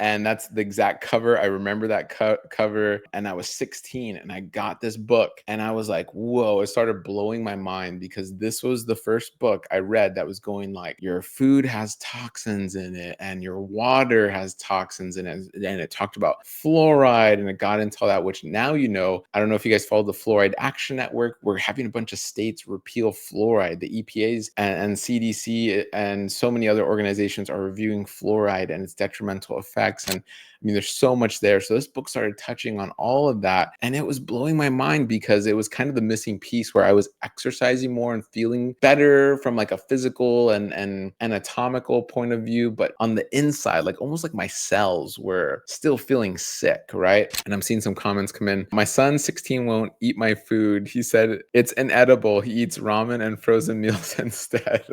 And that's the exact cover. I remember that cover. And I was 16 and I got this book and I was like, whoa, it started blowing my mind because this was the first book I read that was going like, your food has toxins in it and your water has toxins in it. And it talked about fluoride and it got into all that, which now, I don't know if you guys follow the Fluoride Action Network. We're having a bunch of states repeal fluoride. The EPA's and CDC and so many other organizations are reviewing fluoride and its detrimental effects. And I mean, there's so much there. So this book started touching on all of that. And it was blowing my mind because it was kind of the missing piece where I was exercising more and feeling better from like a physical and anatomical point of view. But on the inside, like almost like my cells were still feeling sick, right? And I'm seeing some comments come in. My son, 16, won't eat my food. He said it's inedible. He eats ramen and frozen meals instead.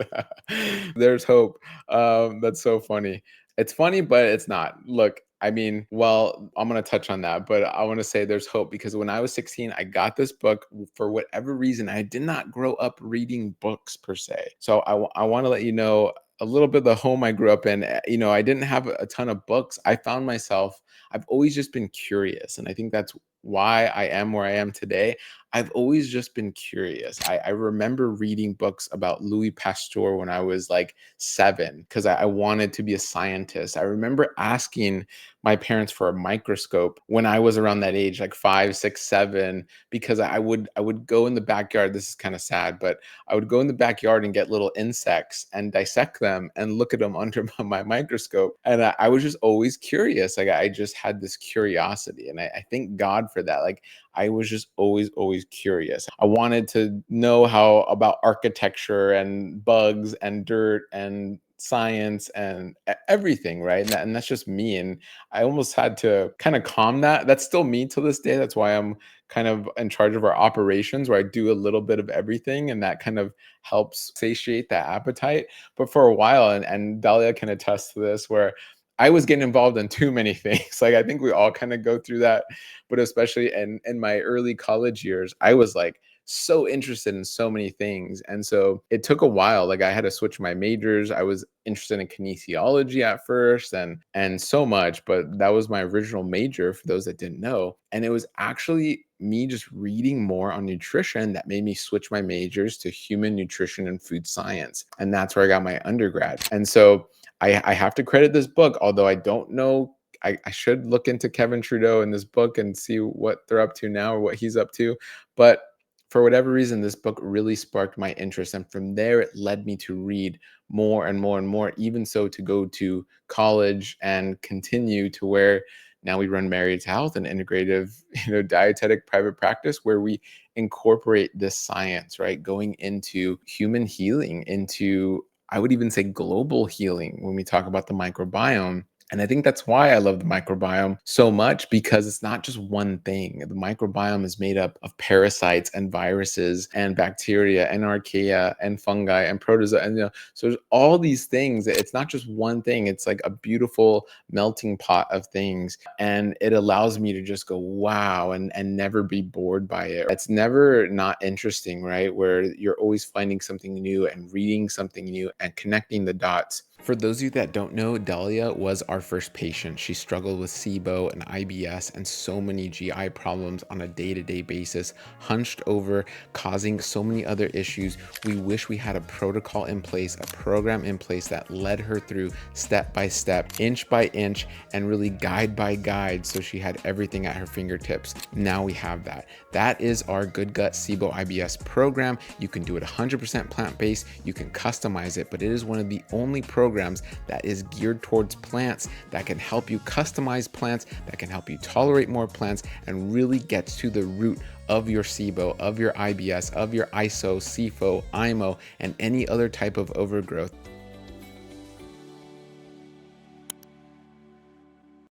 There's hope. That's so funny. It's funny, but it's not. Look, I mean, well, I'm going to touch on that, but I want to say there's hope because when I was 16, I got this book for whatever reason. I did not grow up reading books per se. So I want to let you know a little bit of the home I grew up in. I didn't have a ton of books. I found myself, I've always just been curious. And I think that's why I am where I am today. I've always just been curious. I remember reading books about Louis Pasteur when I was like 7 because I wanted to be a scientist. I remember asking my parents for a microscope when I was around that age, like 5, 6, 7, because I would go in the backyard. This is kind of sad, but I would go in the backyard and get little insects and dissect them and look at them under my microscope. And I was just always curious. Like I just had this curiosity, and I thank God for that. Like I was just always curious. I wanted to know how about architecture and bugs and dirt and science and everything, right? And that's just me. And I almost had to kind of calm that. That's still me to this day. That's why I'm kind of in charge of our operations, where I do a little bit of everything, and that kind of helps satiate that appetite. But for a while, and Dahlia can attest to this, where I was getting involved in too many things. Like I think we all kind of go through that, but especially in my early college years, I was like so interested in so many things. And so it took a while. Like I had to switch my majors. I was interested in kinesiology at first and so much, but that was my original major for those that didn't know. And it was actually me just reading more on nutrition that made me switch my majors to human nutrition and food science. And that's where I got my undergrad. And so I have to credit this book, although I don't know. I should look into Kevin Trudeau in this book and see what they're up to now or what he's up to. But for whatever reason, this book really sparked my interest. And from there, it led me to read more and more and more, even so to go to college and continue to where now we run Married to Health, an integrative, dietetic private practice where we incorporate this science, right? Going into human healing, into, I would even say, global healing when we talk about the microbiome. And I think that's why I love the microbiome so much, because it's not just one thing. The microbiome is made up of parasites and viruses and bacteria and archaea and fungi and protozoa. And so there's all these things. It's not just one thing. It's like a beautiful melting pot of things. And it allows me to just go, wow, and never be bored by it. It's never not interesting, right? Where you're always finding something new and reading something new and connecting the dots. For those of you that don't know, Dahlia was our first patient. She struggled with SIBO and IBS and so many GI problems on a day-to-day basis, hunched over, causing so many other issues. We wish we had a protocol in place, a program in place that led her through step by step, inch by inch, and really guide by guide, so she had everything at her fingertips. Now we have that. That is our Good Gut SIBO IBS program. You can do it 100% plant-based. You can customize it, but it is one of the only programs that is geared towards plants, that can help you customize plants, that can help you tolerate more plants, and really gets to the root of your SIBO, of your IBS, of your ISO, SIFO, IMO, and any other type of overgrowth.